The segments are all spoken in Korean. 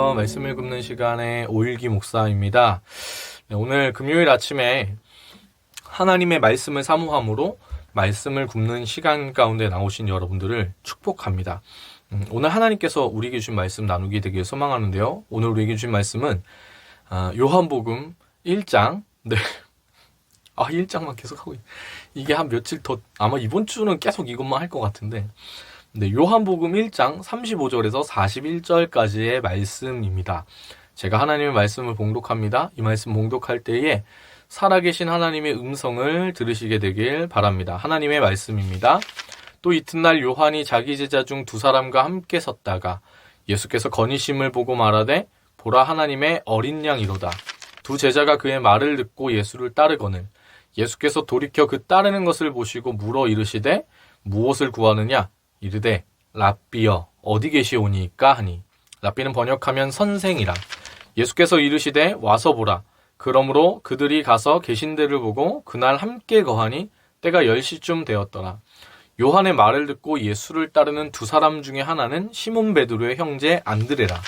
안녕하세요. 말씀을 굽는 시간의 오일기 목사입니다. 네, 오늘 금요일 아침에 하나님의 말씀을 사모함으로 말씀을 굽는 시간 가운데 나오신 여러분들을 축복합니다. 오늘 하나님께서 우리에게 주신 말씀 나누게 되길 소망하는데요. 오늘 우리에게 주신 말씀은 요한복음 1장. 네. 1장만 계속 하고 이게 한 며칠 더 아마 이번 주는 계속 이것만 할 것 같은데, 네, 요한복음 1장 35절에서 41절까지의 말씀입니다. 제가 하나님의 말씀을 봉독합니다. 이 말씀 봉독할 때에 살아계신 하나님의 음성을 들으시게 되길 바랍니다. 하나님의 말씀입니다. 또 이튿날 요한이 자기 제자 중 두 사람과 함께 섰다가 예수께서 건의심을 보고 말하되 보라 하나님의 어린 양이로다. 두 제자가 그의 말을 듣고 예수를 따르거늘 예수께서 돌이켜 그 따르는 것을 보시고 물어 이르시되 무엇을 구하느냐? 이르되 랍비여 어디 계시오니까 하니, 랍비는 번역하면 선생이라. 예수께서 이르시되 와서 보라. 그러므로 그들이 가서 계신 데를 보고 그날 함께 거하니 때가 10시쯤 되었더라. 요한의 말을 듣고 예수를 따르는 두 사람 중에 하나는 시몬 베드로의 형제 안드레라.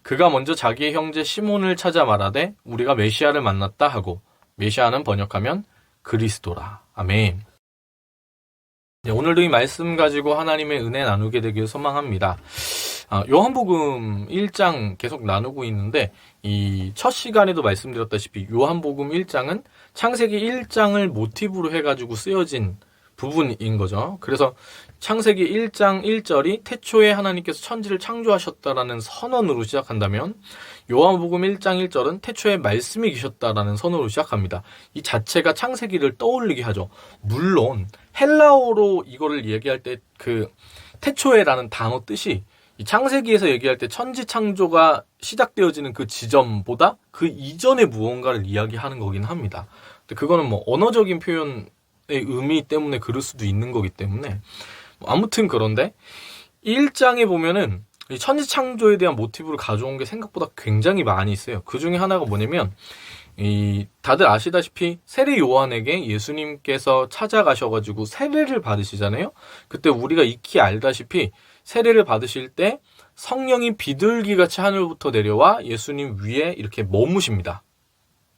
그가 먼저 자기의 형제 시몬을 찾아 말하되 우리가 메시아를 만났다 하고, 메시아는 번역하면 그리스도라. 아멘. 네, 오늘도 이 말씀 가지고 하나님의 은혜 나누게 되길 소망합니다. 요한복음 1장 계속 나누고 있는데, 이 첫 시간에도 말씀드렸다시피 요한복음 1장은 창세기 1장을 모티브로 해가지고 쓰여진 부분인 거죠. 그래서 창세기 1장 1절이 태초에 하나님께서 천지를 창조하셨다라는 선언으로 시작한다면, 요한복음 1장 1절은 태초에 말씀이 계셨다라는 선언으로 시작합니다. 이 자체가 창세기를 떠올리게 하죠. 물론 헬라어로 이거를 얘기할 때 그 태초에라는 단어 뜻이 이 창세기에서 얘기할 때 천지 창조가 시작되어지는 그 지점보다 그 이전의 무언가를 이야기하는 거긴 합니다. 근데 그거는 뭐 언어적인 표현의 의미 때문에 그럴 수도 있는 거기 때문에 아무튼 그런데 1장에 보면은 이 천지 창조에 대한 모티브를 가져온 게 생각보다 굉장히 많이 있어요. 그 중에 하나가 뭐냐면, 다들 아시다시피 세례 요한에게 예수님께서 찾아가셔가지고 세례를 받으시잖아요. 그때 우리가 익히 알다시피 세례를 받으실 때 성령이 비둘기같이 하늘부터 내려와 예수님 위에 이렇게 머무십니다.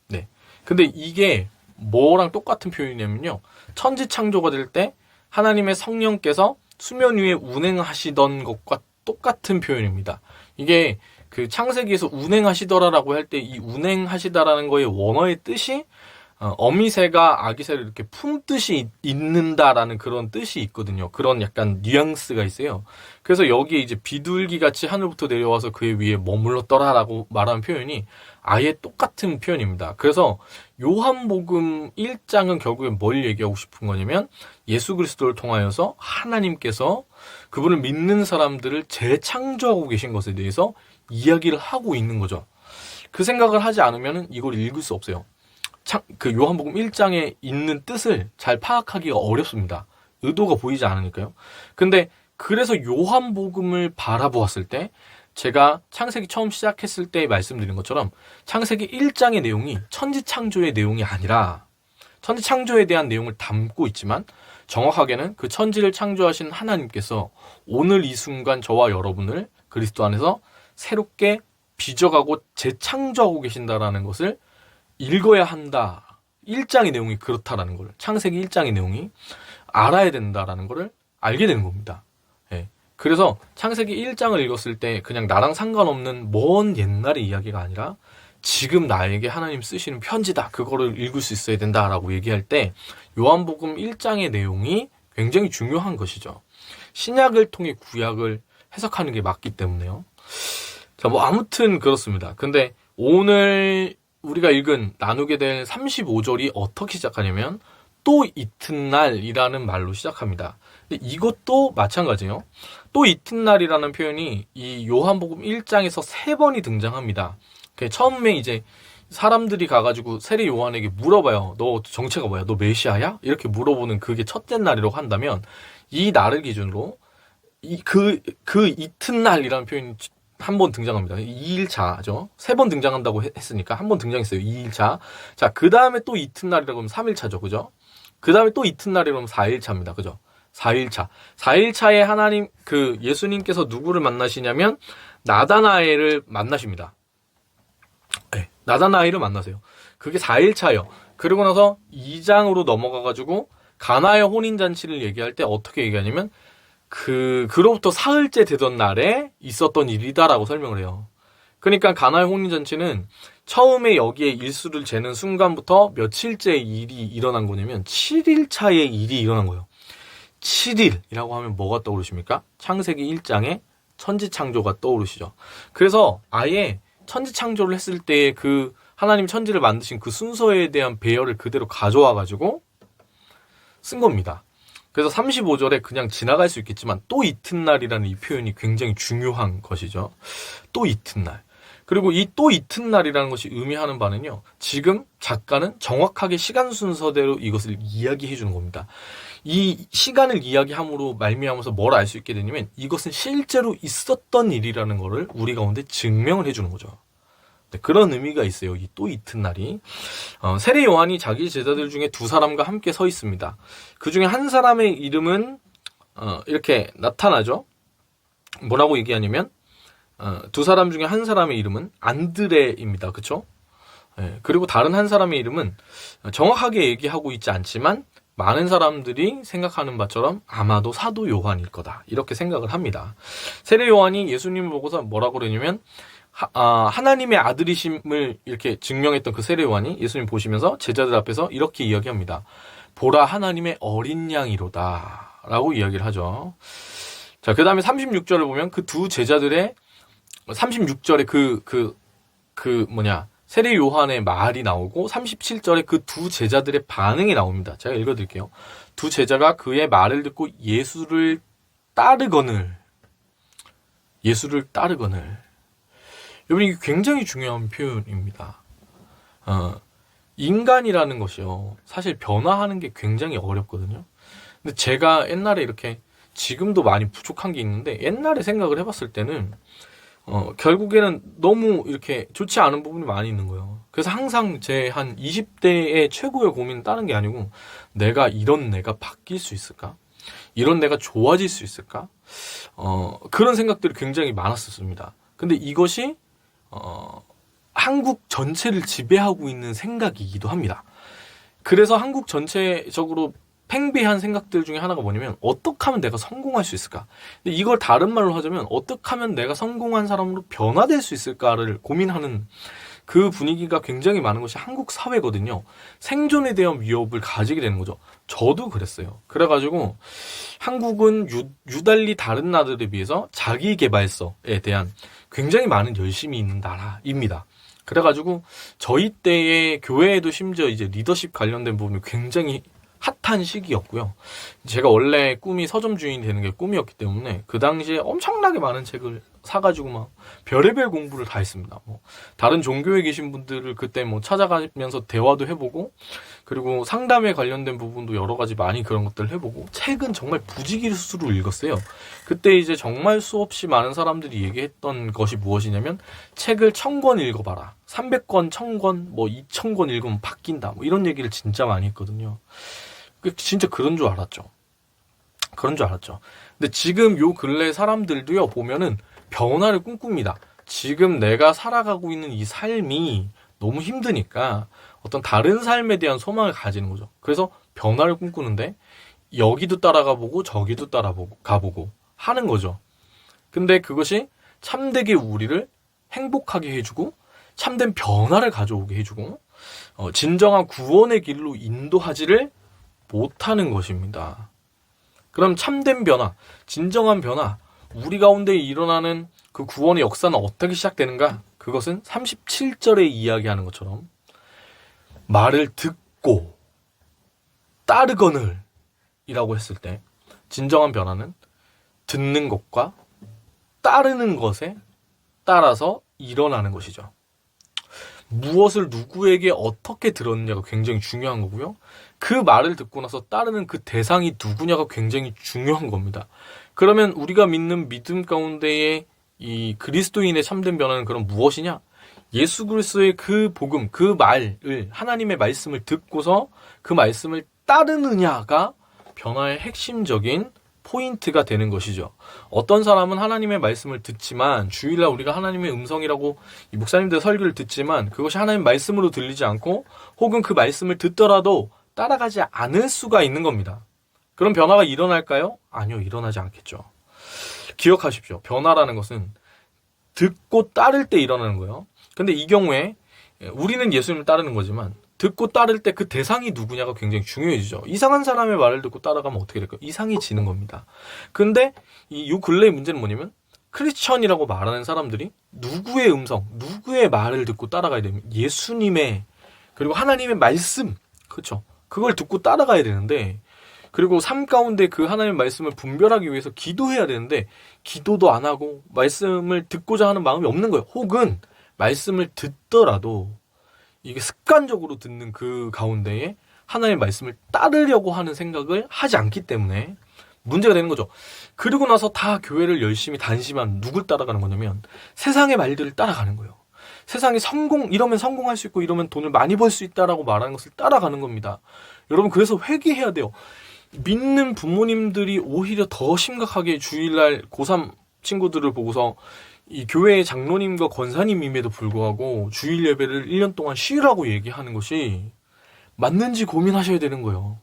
네. 근데 이게 뭐랑 똑같은 표현이냐면요, 천지 창조가 될 때 하나님의 성령께서 수면 위에 운행하시던 것과 똑같은 표현입니다. 이게 그 창세기에서 운행하시더라라고 할 때 이 운행하시다라는 거의 원어의 뜻이 어미새가 아기새를 이렇게 품듯이 있는다라는 그런 뜻이 있거든요. 그런 약간 뉘앙스가 있어요. 그래서 여기에 이제 비둘기같이 하늘부터 내려와서 그의 위에 머물렀더라라고 말하는 표현이 아예 똑같은 표현입니다. 그래서 요한복음 1장은 결국에 뭘 얘기하고 싶은 거냐면, 예수 그리스도를 통하여서 하나님께서 그분을 믿는 사람들을 재창조하고 계신 것에 대해서 이야기를 하고 있는 거죠. 그 생각을 하지 않으면 이걸 읽을 수 없어요. 그 요한복음 1장에 있는 뜻을 잘 파악하기가 어렵습니다. 의도가 보이지 않으니까요. 근데 그래서 요한복음을 바라보았을 때, 제가 창세기 처음 시작했을 때 말씀드린 것처럼 창세기 1장의 내용이 천지창조의 내용이 아니라 천지창조에 대한 내용을 담고 있지만, 정확하게는 그 천지를 창조하신 하나님께서 오늘 이 순간 저와 여러분을 그리스도 안에서 새롭게 빚어가고 재창조하고 계신다라는 것을 읽어야 한다. 1장의 내용이 그렇다라는 걸, 창세기 1장의 내용이 알아야 된다라는 것을 알게 되는 겁니다. 예. 그래서 창세기 1장을 읽었을 때 그냥 나랑 상관없는 먼 옛날의 이야기가 아니라 지금 나에게 하나님 쓰시는 편지다, 그거를 읽을 수 있어야 된다라고 얘기할 때 요한복음 1장의 내용이 굉장히 중요한 것이죠. 신약을 통해 구약을 해석하는 게 맞기 때문에요. 자, 뭐 아무튼 그렇습니다. 근데 오늘 우리가 나누게 될 35절이 어떻게 시작하냐면 또 이튿날이라는 말로 시작합니다. 근데 이것도 마찬가지예요. 또 이튿날이라는 표현이 이 요한복음 1장에서 3번이 등장합니다. 처음에 이제 사람들이 가가지고 세례 요한에게 물어봐요. 너 정체가 뭐야? 너 메시아야? 이렇게 물어보는 그게 첫째 날이라고 한다면, 이 날을 기준으로 그 이튿날이라는 표현이 한 번 등장합니다. 2일차죠. 3번 등장한다고 했으니까 한 번 등장했어요. 2일차. 자, 그 다음에 또 이튿날이라고 하면 3일차죠. 그죠? 그 다음에 또 이튿날이라고 하면 4일차입니다. 그죠? 4일차. 4일차에 예수님께서 누구를 만나시냐면 나다나엘을 만나십니다. 네, 나다나엘을 만나세요. 그게 4일차예요. 그리고 나서 2장으로 넘어가가지고 가나의 혼인잔치를 얘기할 때 어떻게 얘기하냐면 그로부터 사흘째 되던 날에 있었던 일이다라고 설명을 해요. 그러니까 가나의 혼인잔치는 처음에 여기에 일수를 재는 순간부터 며칠째 일이 일어난 거냐면 7일차의 일이 일어난 거예요. 7일이라고 하면 뭐가 떠오르십니까? 창세기 1장에 천지창조가 떠오르시죠. 그래서 아예 천지창조를 했을 때 그 하나님 천지를 만드신 그 순서에 대한 배열을 그대로 가져와가지고 쓴 겁니다. 그래서 35절에 그냥 지나갈 수 있겠지만 또 이튿날이라는 이 표현이 굉장히 중요한 것이죠. 또 이튿날. 그리고 이 또 이튿날이라는 것이 의미하는 바는요. 지금 작가는 정확하게 시간 순서대로 이것을 이야기해 주는 겁니다. 이 시간을 이야기함으로 말미암아서 뭘 알 수 있게 되냐면 이것은 실제로 있었던 일이라는 것을 우리 가운데 증명을 해주는 거죠. 네, 그런 의미가 있어요. 이 또 이튿날이. 세례 요한이 자기 제자들 중에 두 사람과 함께 서 있습니다. 그 중에 한 사람의 이름은 이렇게 나타나죠. 뭐라고 얘기하냐면 두 사람 중에 한 사람의 이름은 안드레입니다. 그렇죠? 네, 그리고 다른 한 사람의 이름은 정확하게 얘기하고 있지 않지만 많은 사람들이 생각하는 바처럼 아마도 사도 요한일 거다. 이렇게 생각을 합니다. 세례 요한이 예수님을 보고서 뭐라고 그러냐면 하나님의 아들이심을 이렇게 증명했던 그 세례 요한이 예수님 보시면서 제자들 앞에서 이렇게 이야기합니다. 보라 하나님의 어린 양이로다 라고 이야기를 하죠. 자, 그 다음에 36절을 보면 그 두 제자들의 36절에 세례 요한의 말이 나오고 37절에 그 두 제자들의 반응이 나옵니다. 제가 읽어드릴게요. 두 제자가 그의 말을 듣고 예수를 따르거늘. 여러분 이게 굉장히 중요한 표현입니다. 인간이라는 것이요. 사실 변화하는 게 굉장히 어렵거든요. 근데 제가 옛날에 이렇게 지금도 많이 부족한 게 있는데 옛날에 생각을 해봤을 때는 결국에는 너무 이렇게 좋지 않은 부분이 많이 있는 거예요. 그래서 항상 제 한 20대의 최고의 고민은 다른 게 아니고 이런 내가 바뀔 수 있을까? 이런 내가 좋아질 수 있을까? 그런 생각들이 굉장히 많았었습니다. 근데 이것이 한국 전체를 지배하고 있는 생각이기도 합니다. 그래서 한국 전체적으로 팽배한 생각들 중에 하나가 뭐냐면 어떻게 하면 내가 성공할 수 있을까? 근데 이걸 다른 말로 하자면 어떻게 하면 내가 성공한 사람으로 변화될 수 있을까를 고민하는 그 분위기가 굉장히 많은 것이 한국 사회거든요. 생존에 대한 위협을 가지게 되는 거죠. 저도 그랬어요. 그래가지고 한국은 유달리 다른 나라들에 비해서 자기개발서에 대한 굉장히 많은 열심이 있는 나라입니다. 그래가지고 저희 때의 교회에도 심지어 이제 리더십 관련된 부분이 굉장히 핫한 시기였고요. 제가 원래 꿈이 서점 주인이 되는 게 꿈이었기 때문에 그 당시에 엄청나게 많은 책을 사가지고 막 별의별 공부를 다 했습니다. 다른 종교에 계신 분들을 그때 찾아가면서 대화도 해보고 그리고 상담에 관련된 부분도 여러 가지 많이 그런 것들을 해보고 책은 정말 부지기수로 읽었어요. 그때 이제 정말 수없이 많은 사람들이 얘기했던 것이 무엇이냐면 책을 1000권 읽어봐라. 300권, 1000권, 2000권 읽으면 바뀐다. 이런 얘기를 진짜 많이 했거든요. 진짜 그런 줄 알았죠. 근데 지금 요 근래 사람들도요, 보면은 변화를 꿈꿉니다. 지금 내가 살아가고 있는 이 삶이 너무 힘드니까 어떤 다른 삶에 대한 소망을 가지는 거죠. 그래서 변화를 꿈꾸는데 여기도 따라가보고 저기도 가보고 하는 거죠. 근데 그것이 참되게 우리를 행복하게 해주고 참된 변화를 가져오게 해주고 진정한 구원의 길로 인도하지를 못하는 것입니다. 그럼 참된 변화, 진정한 변화, 우리 가운데 일어나는 그 구원의 역사는 어떻게 시작되는가? 그것은 37절에 이야기하는 것처럼 말을 듣고 따르거늘 이라고 했을 때 진정한 변화는 듣는 것과 따르는 것에 따라서 일어나는 것이죠. 무엇을 누구에게 어떻게 들었느냐가 굉장히 중요한 거고요. 그 말을 듣고 나서 따르는 그 대상이 누구냐가 굉장히 중요한 겁니다. 그러면 우리가 믿는 믿음 가운데에 이 그리스도인의 참된 변화는 그럼 무엇이냐? 예수 그리스도의 그 복음, 그 말을 하나님의 말씀을 듣고서 그 말씀을 따르느냐가 변화의 핵심적인 포인트가 되는 것이죠. 어떤 사람은 하나님의 말씀을 듣지만 주일날 우리가 하나님의 음성이라고 이 목사님들 설교를 듣지만 그것이 하나님의 말씀으로 들리지 않고 혹은 그 말씀을 듣더라도 따라가지 않을 수가 있는 겁니다. 그럼 변화가 일어날까요? 아니요, 일어나지 않겠죠. 기억하십시오. 변화라는 것은 듣고 따를 때 일어나는 거예요. 근데 이 경우에 우리는 예수님을 따르는 거지만 듣고 따를 때 그 대상이 누구냐가 굉장히 중요해지죠. 이상한 사람의 말을 듣고 따라가면 어떻게 될까요? 이상해지는 겁니다. 근데 요 근래의 문제는 뭐냐면 크리스천이라고 말하는 사람들이 누구의 음성, 누구의 말을 듣고 따라가야 되면 예수님의 그리고 하나님의 말씀, 그렇죠? 그걸 듣고 따라가야 되는데 그리고 삶 가운데 그 하나님의 말씀을 분별하기 위해서 기도해야 되는데 기도도 안 하고 말씀을 듣고자 하는 마음이 없는 거예요. 혹은 말씀을 듣더라도 이게 습관적으로 듣는 그 가운데에 하나님의 말씀을 따르려고 하는 생각을 하지 않기 때문에 문제가 되는 거죠. 그리고 나서 다 교회를 열심히 다니지만 누굴 따라가는 거냐면 세상의 말들을 따라가는 거예요. 세상이 이러면 성공할 수 있고 이러면 돈을 많이 벌 수 있다라고 말하는 것을 따라가는 겁니다. 여러분 그래서 회개해야 돼요. 믿는 부모님들이 오히려 더 심각하게 주일날 고3 친구들을 보고서 이 교회의 장로님과 권사님임에도 불구하고 주일 예배를 1년 동안 쉬라고 얘기하는 것이 맞는지 고민하셔야 되는 거예요.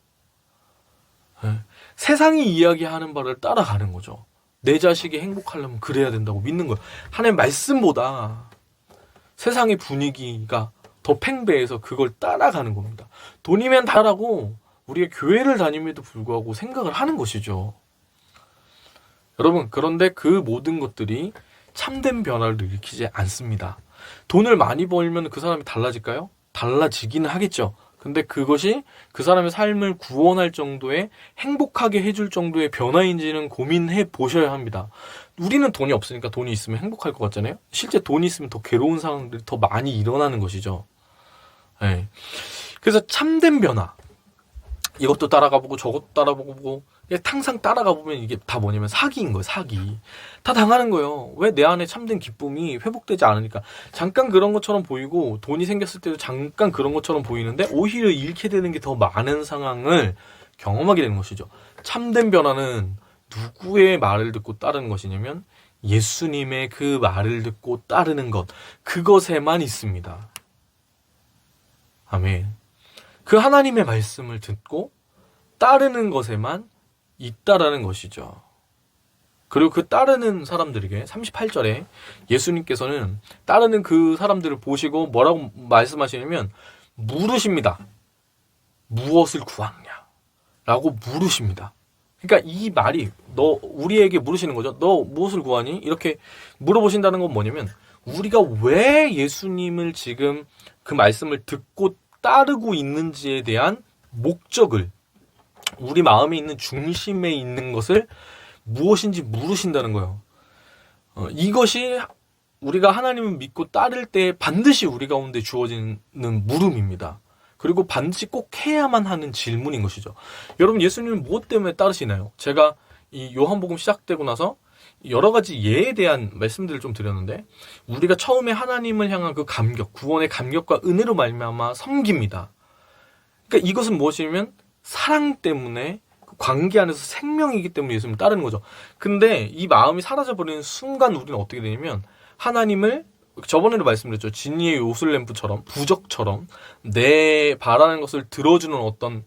네. 세상이 이야기하는 바를 따라가는 거죠. 내 자식이 행복하려면 그래야 된다고 믿는 거예요. 하나님 말씀보다 세상의 분위기가 더 팽배해서 그걸 따라가는 겁니다. 돈이면 다라고 우리가 교회를 다님에도 불구하고 생각을 하는 것이죠. 여러분, 그런데 그 모든 것들이 참된 변화를 일으키지 않습니다. 돈을 많이 벌면 그 사람이 달라질까요? 달라지기는 하겠죠. 근데 그것이 그 사람의 삶을 구원할 정도의 행복하게 해줄 정도의 변화인지는 고민해 보셔야 합니다. 우리는 돈이 없으니까 돈이 있으면 행복할 것 같잖아요. 실제 돈이 있으면 더 괴로운 상황들이 더 많이 일어나는 것이죠. 네. 그래서 참된 변화, 이것도 따라가보고 저것도 따라가보고 항상 따라가보면 이게 다 뭐냐면 사기인 거예요. 사기. 다 당하는 거예요. 왜 내 안에 참된 기쁨이 회복되지 않으니까. 잠깐 그런 것처럼 보이고 돈이 생겼을 때도 잠깐 그런 것처럼 보이는데 오히려 잃게 되는 게 더 많은 상황을 경험하게 되는 것이죠. 참된 변화는 누구의 말을 듣고 따르는 것이냐면 예수님의 그 말을 듣고 따르는 것, 그것에만 있습니다. 아멘. 그 하나님의 말씀을 듣고 따르는 것에만 있다라는 것이죠. 그리고 그 따르는 사람들에게 38절에 예수님께서는 따르는 그 사람들을 보시고 뭐라고 말씀하시냐면 물으십니다. 무엇을 구하느냐? 라고 물으십니다. 그러니까 이 말이 우리에게 물으시는 거죠. 너 무엇을 구하니? 이렇게 물어보신다는 건 뭐냐면 우리가 왜 예수님을 지금 그 말씀을 듣고 따르고 있는지에 대한 목적을 우리 마음에 있는 중심에 있는 것을 무엇인지 물으신다는 거예요. 이것이 우리가 하나님을 믿고 따를 때 반드시 우리 가운데 주어지는 물음입니다. 그리고 반드시 꼭 해야만 하는 질문인 것이죠. 여러분 예수님은 무엇 때문에 따르시나요? 제가 이 요한복음 시작되고 나서 여러 가지 예에 대한 말씀들을 좀 드렸는데 우리가 처음에 하나님을 향한 그 감격, 구원의 감격과 은혜로 말미암아 섬깁니다. 그러니까 이것은 무엇이냐면 사랑 때문에 그 관계 안에서 생명이기 때문에 예수님을 따르는 거죠. 근데 이 마음이 사라져버리는 순간 우리는 어떻게 되냐면 하나님을 저번에도 말씀드렸죠. 진리의 요술램프처럼 부적처럼 내 바라는 것을 들어주는 어떤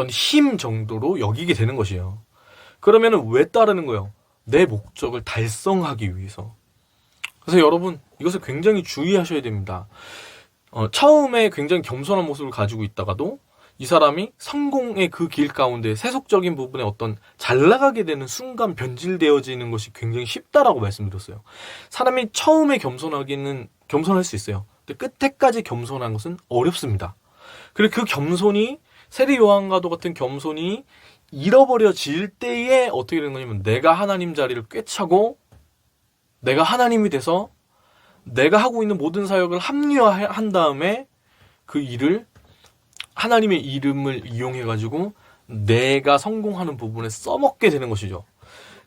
힘 정도로 여기게 되는 것이에요. 그러면 왜 따르는 거예요? 내 목적을 달성하기 위해서. 그래서 여러분 이것을 굉장히 주의하셔야 됩니다. 처음에 굉장히 겸손한 모습을 가지고 있다가도 이 사람이 성공의 그 길 가운데 세속적인 부분에 어떤 잘 나가게 되는 순간 변질되어지는 것이 굉장히 쉽다라고 말씀드렸어요. 사람이 처음에 겸손할 수 있어요. 근데 끝에까지 겸손한 것은 어렵습니다. 그리고 그 겸손이 세리 요한과도 같은 겸손이 잃어버려질 때에 어떻게 되는 거냐면 내가 하나님 자리를 꿰차고 내가 하나님이 돼서 내가 하고 있는 모든 사역을 합리화한 다음에 그 일을 하나님의 이름을 이용해가지고 내가 성공하는 부분에 써먹게 되는 것이죠.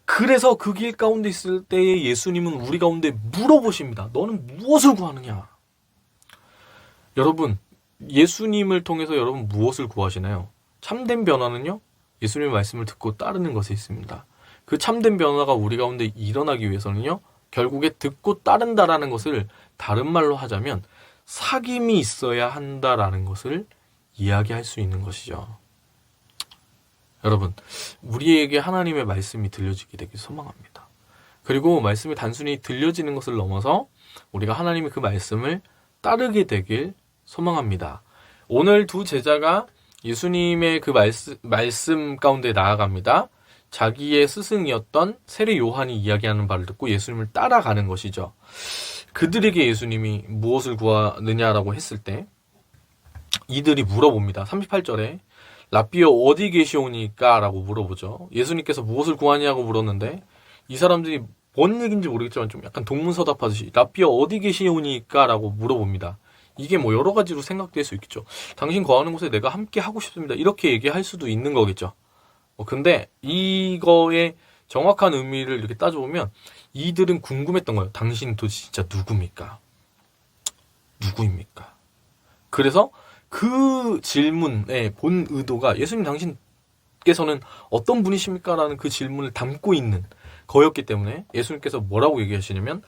그래서 그 길 가운데 있을 때에 예수님은 우리 가운데 물어보십니다. 너는 무엇을 구하느냐? 여러분, 예수님을 통해서 여러분 무엇을 구하시나요? 참된 변화는요? 예수님의 말씀을 듣고 따르는 것에 있습니다. 그 참된 변화가 우리 가운데 일어나기 위해서는요, 결국에 듣고 따른다라는 것을 다른 말로 하자면 사귐이 있어야 한다라는 것을 이야기할 수 있는 것이죠. 여러분, 우리에게 하나님의 말씀이 들려지게 되길 소망합니다. 그리고 말씀이 단순히 들려지는 것을 넘어서 우리가 하나님의 그 말씀을 따르게 되길 소망합니다. 오늘 두 제자가 예수님의 그 말씀 가운데 나아갑니다. 자기의 스승이었던 세례 요한이 이야기하는 바를 듣고 예수님을 따라가는 것이죠. 그들에게 예수님이 무엇을 구하느냐라고 했을 때 이들이 물어봅니다. 38절에 라삐어 어디 계시오니까? 라고 물어보죠. 예수님께서 무엇을 구하냐고 물었는데 이 사람들이 뭔 얘기인지 모르겠지만 좀 약간 동문서답하듯이 라삐어 어디 계시오니까? 라고 물어봅니다. 이게 뭐 여러 가지로 생각될 수 있겠죠. 당신 거하는 곳에 내가 함께 하고 싶습니다. 이렇게 얘기할 수도 있는 거겠죠. 근데 이거의 정확한 의미를 이렇게 따져보면 이들은 궁금했던 거예요. 당신은 도대체 진짜 누굽니까? 누구입니까? 그래서 그 질문의 본 의도가 예수님 당신께서는 어떤 분이십니까? 라는 그 질문을 담고 있는 거였기 때문에 예수님께서 뭐라고 얘기하시냐면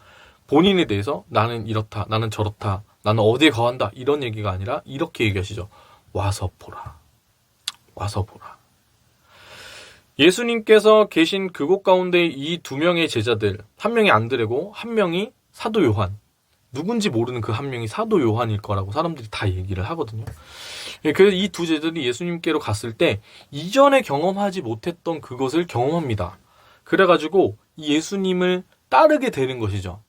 본인에 대해서 나는 이렇다, 나는 저렇다, 나는 어디에 거한다 이런 얘기가 아니라 이렇게 얘기하시죠. 와서 보라. 와서 보라. 예수님께서 계신 그곳 가운데 이 두 명의 제자들, 한 명이 안드레고 한 명이 사도 요한, 누군지 모르는 그 한 명이 사도 요한일 거라고 사람들이 다 얘기를 하거든요. 그래서 이 두 제자들이 예수님께로 갔을 때 이전에 경험하지 못했던 그것을 경험합니다. 그래가지고 예수님을 따르게 되는 것이죠.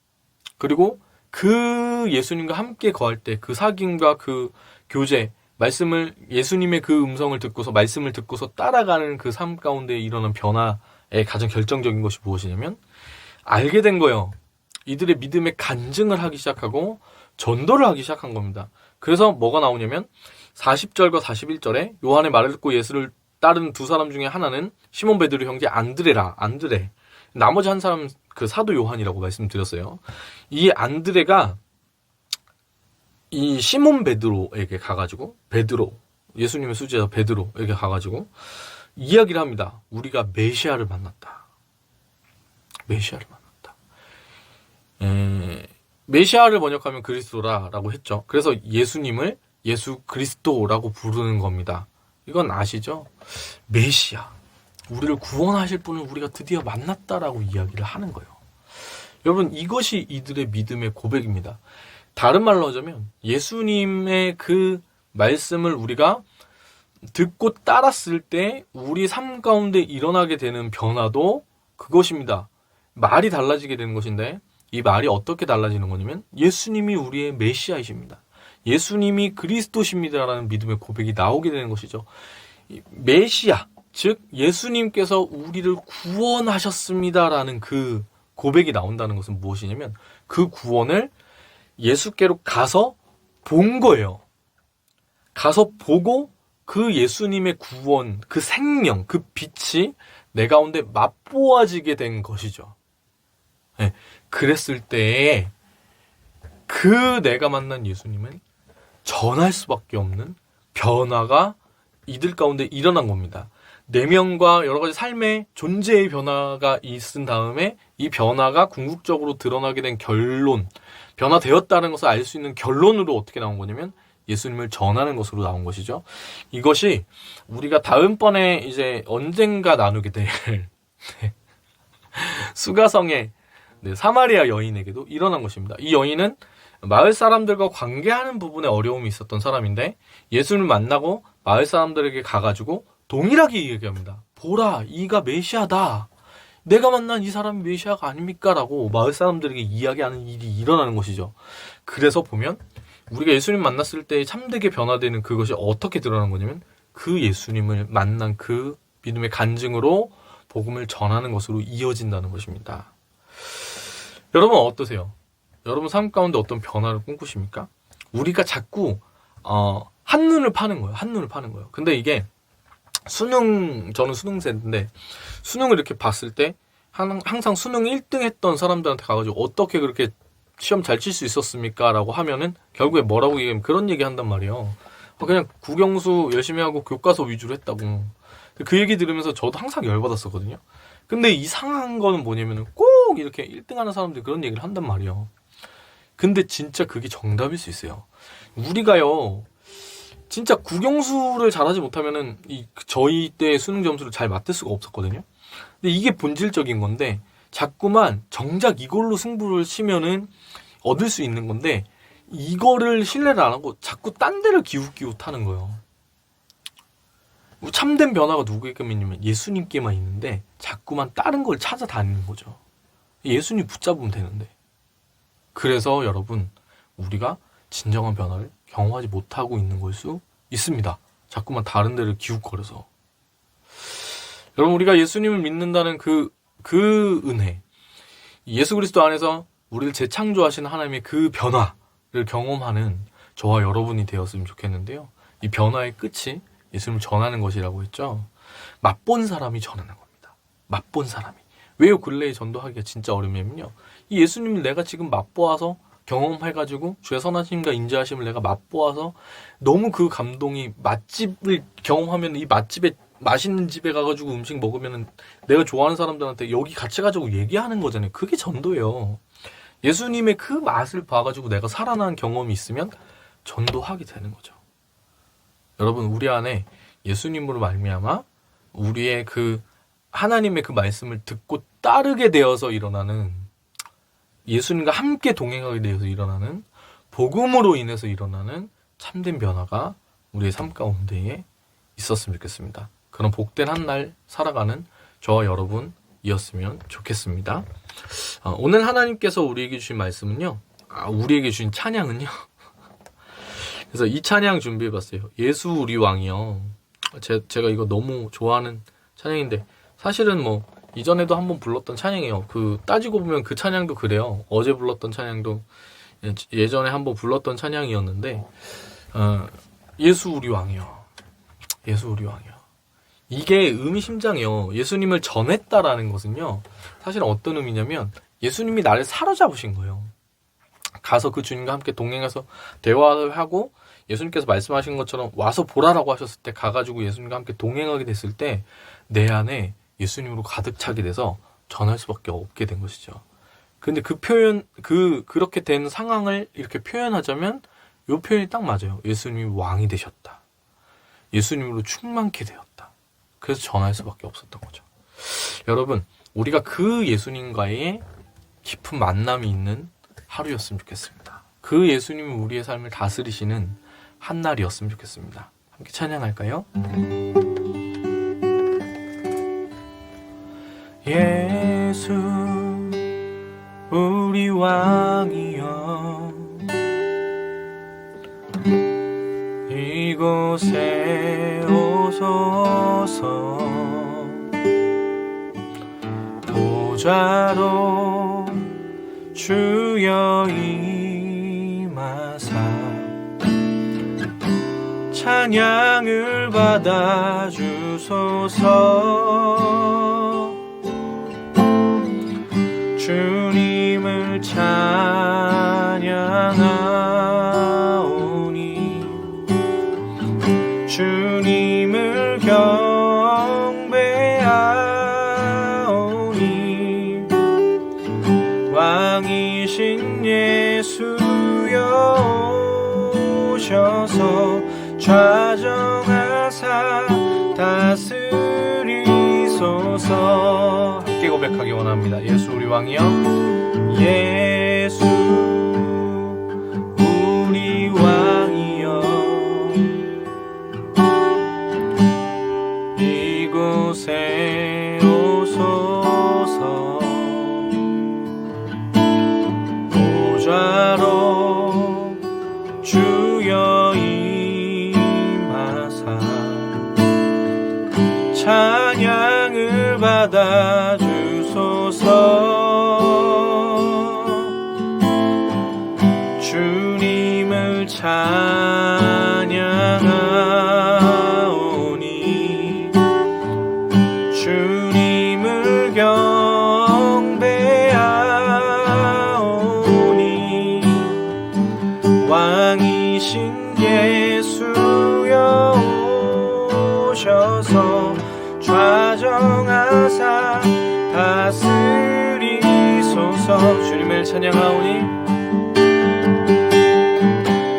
그리고 그 예수님과 함께 거할 때 그 사귐과 그 교제, 말씀을 예수님의 그 음성을 듣고서 말씀을 듣고서 따라가는 그 삶 가운데 일어난 변화의 가장 결정적인 것이 무엇이냐면 알게 된 거예요. 이들의 믿음의 간증을 하기 시작하고 전도를 하기 시작한 겁니다. 그래서 뭐가 나오냐면 40절과 41절에 요한의 말을 듣고 예수를 따르는 두 사람 중에 하나는 시몬 베드로 형제 안드레. 나머지 한 사람 그 사도 요한이라고 말씀드렸어요. 이 안드레가 이 시몬 베드로에게 가가지고 예수님의 수제자 베드로에게 가가지고 이야기를 합니다. 우리가 메시아를 만났다. 메시아를 번역하면 그리스도라고 했죠. 그래서 예수님을 예수 그리스도라고 부르는 겁니다. 이건 아시죠? 메시아, 우리를 구원하실 분을 우리가 드디어 만났다라고 이야기를 하는 거예요. 여러분, 이것이 이들의 믿음의 고백입니다. 다른 말로 하자면 예수님의 그 말씀을 우리가 듣고 따랐을 때 우리 삶 가운데 일어나게 되는 변화도 그것입니다. 말이 달라지게 되는 것인데 이 말이 어떻게 달라지는 거냐면 예수님이 우리의 메시아이십니다. 예수님이 그리스도십니다라는 믿음의 고백이 나오게 되는 것이죠. 메시아, 즉 예수님께서 우리를 구원하셨습니다라는 그 고백이 나온다는 것은 무엇이냐면 그 구원을 예수께로 가서 본 거예요. 가서 보고 그 예수님의 구원, 그 생명, 그 빛이 내 가운데 맛보아지게 된 것이죠. 네, 그랬을 때에 그 내가 만난 예수님은 전할 수밖에 없는 변화가 이들 가운데 일어난 겁니다. 내면과 여러 가지 삶의 존재의 변화가 있은 다음에 이 변화가 궁극적으로 드러나게 된 결론, 변화되었다는 것을 알 수 있는 결론으로 어떻게 나온 거냐면 예수님을 전하는 것으로 나온 것이죠. 이것이 우리가 다음번에 이제 언젠가 나누게 될 수가성의 사마리아 여인에게도 일어난 것입니다. 이 여인은 마을 사람들과 관계하는 부분에 어려움이 있었던 사람인데 예수님을 만나고 마을 사람들에게 가가지고 동일하게 얘기합니다. 보라, 이가 메시아다. 내가 만난 이 사람이 메시아가 아닙니까? 라고 마을 사람들에게 이야기하는 일이 일어나는 것이죠. 그래서 보면 우리가 예수님 만났을 때 참되게 변화되는 그것이 어떻게 드러나는 거냐면 그 예수님을 만난 그 믿음의 간증으로 복음을 전하는 것으로 이어진다는 것입니다. 여러분 어떠세요? 여러분 삶 가운데 어떤 변화를 꿈꾸십니까? 우리가 자꾸 한눈을 파는 거예요. 근데 이게 저는 수능생인데 수능을 이렇게 봤을 때 항상 수능 1등 했던 사람들한테 가가지고 어떻게 그렇게 시험 잘 칠 수 있었습니까? 라고 하면은 결국에 뭐라고 얘기하면 그런 얘기 한단 말이에요. 그냥 국영수 열심히 하고 교과서 위주로 했다고. 그 얘기 들으면서 저도 항상 열받았었거든요. 근데 이상한 거는 뭐냐면 꼭 이렇게 1등 하는 사람들이 그런 얘기를 한단 말이에요. 근데 진짜 그게 정답일 수 있어요. 우리가요, 진짜 국영수를 잘하지 못하면은 저희 때 수능 점수를 잘 맞을 수가 없었거든요. 근데 이게 본질적인 건데 자꾸만 정작 이걸로 승부를 치면은 얻을 수 있는 건데 이거를 신뢰를 안 하고 자꾸 딴 데를 기웃기웃하는 거예요. 참된 변화가 누구에게만 있냐면 예수님께만 있는데 자꾸만 다른 걸 찾아다니는 거죠. 예수님 붙잡으면 되는데. 그래서 여러분, 우리가 진정한 변화를 경험하지 못하고 있는 걸 수 있습니다. 자꾸만 다른 데를 기웃거려서. 여러분, 우리가 예수님을 믿는다는 그 은혜, 예수 그리스도 안에서 우리를 재창조하시는 하나님의 그 변화를 경험하는 저와 여러분이 되었으면 좋겠는데요. 이 변화의 끝이 예수님을 전하는 것이라고 했죠. 맛본 사람이 전하는 겁니다. 맛본 사람이. 왜요? 근래에 전도하기가 진짜 어려우면요, 이 예수님을 내가 지금 맛보아서 경험해가지고 주의 선하심과 인자하심을 내가 맛보아서 너무 그 감동이, 맛집을 경험하면 이 맛집에, 맛있는 집에 가가지고 음식 먹으면 내가 좋아하는 사람들한테 여기 같이 가자고 얘기하는 거잖아요. 그게 전도예요. 예수님의 그 맛을 봐가지고 내가 살아난 경험이 있으면 전도하게 되는 거죠. 여러분, 우리 안에 예수님으로 말미암아 우리의 그 하나님의 그 말씀을 듣고 따르게 되어서 일어나는, 예수님과 함께 동행하게 되어서 일어나는, 복음으로 인해서 일어나는 참된 변화가 우리의 삶 가운데에 있었으면 좋겠습니다. 그런 복된 한 날 살아가는 저와 여러분이었으면 좋겠습니다. 오늘 하나님께서 우리에게 주신 말씀은요, 우리에게 주신 찬양은요, 그래서 이 찬양 준비해봤어요. 예수 우리 왕이요. 제가 이거 너무 좋아하는 찬양인데, 사실은 뭐 이전에도 한번 불렀던 찬양이에요. 따지고 보면 그 찬양도 그래요. 어제 불렀던 찬양도 예전에 한번 불렀던 찬양이었는데, 예수 우리 왕이요. 예수 우리 왕이요. 이게 의미심장해요. 예수님을 전했다라는 것은요, 사실 어떤 의미냐면 예수님이 나를 사로잡으신 거예요. 가서 그 주님과 함께 동행해서 대화를 하고 예수님께서 말씀하신 것처럼 와서 보라라고 하셨을 때 가가지고 예수님과 함께 동행하게 됐을 때 내 안에 예수님으로 가득 차게 돼서 전할 수밖에 없게 된 것이죠. 근데 그 표현, 그렇게 된 상황을 이렇게 표현하자면 이 표현이 딱 맞아요. 예수님이 왕이 되셨다. 예수님으로 충만케 되었다. 그래서 전할 수밖에 없었던 거죠. 여러분, 우리가 그 예수님과의 깊은 만남이 있는 하루였으면 좋겠습니다. 그 예수님이 우리의 삶을 다스리시는 한 날이었으면 좋겠습니다. 함께 찬양할까요? 예수 우리 왕이여, 이곳에 오소서. 보좌로 주여 임하사 찬양을 받아 주소서. 주님을 찬양하오니 주님을 경배하오니 왕이신 예수여 오셔서 좌정하사 다스리소서. 함께 고백하기 원합니다. 예수 우리 왕이여, 예수 우리 왕이여, 이곳에 오소서. 보좌로 주여 임하사 찬양을 받아 주소서. 주님을 찬양하오니 주님을 경배하오니 왕이신 예수여 오셔서 좌정하사 다스리소서. 주님을 찬양하오니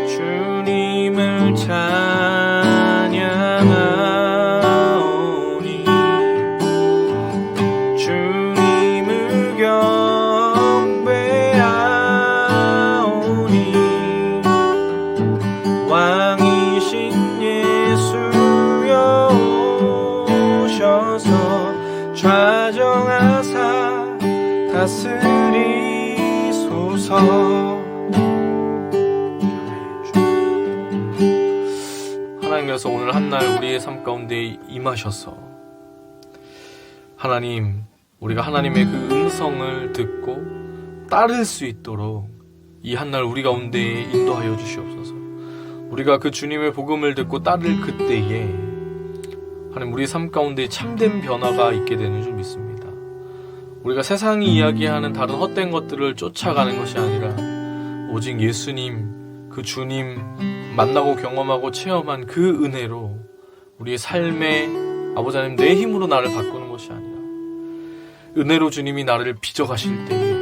주님을 찬양하오니 주님을 경배하오니 왕이신 예수여 오셔서 좌정하사 다스리소서. 하나님께서 오늘 한날 우리의 삶 가운데 임하셔서 하나님, 우리가 하나님의 그 음성을 듣고 따를 수 있도록 이 한날 우리 가운데 인도하여 주시옵소서. 우리가 그 주님의 복음을 듣고 따를 그때에 하나님 우리의 삶 가운데 참된 변화가 있게 되는 줄 믿습니다. 우리가 세상이 이야기하는 다른 헛된 것들을 쫓아가는 것이 아니라 오직 예수님, 그 주님 만나고 경험하고 체험한 그 은혜로 우리의 삶에 아버지 하나님 내 힘으로 나를 바꾸는 것이 아니라 은혜로 주님이 나를 빚어가실 때에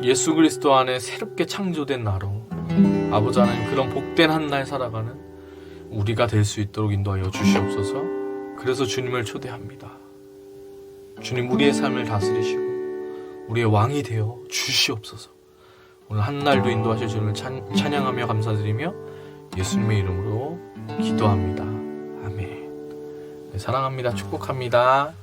예수 그리스도 안에 새롭게 창조된 나로 아버지 하나님 그런 복된 한날 살아가는 우리가 될 수 있도록 인도하여 주시옵소서. 그래서 주님을 초대합니다. 주님 우리의 삶을 다스리시고 우리의 왕이 되어 주시옵소서. 오늘 한날도 인도하실 주님을 찬양하며 감사드리며 예수님의 이름으로 기도합니다. 아멘. 네, 사랑합니다. 축복합니다.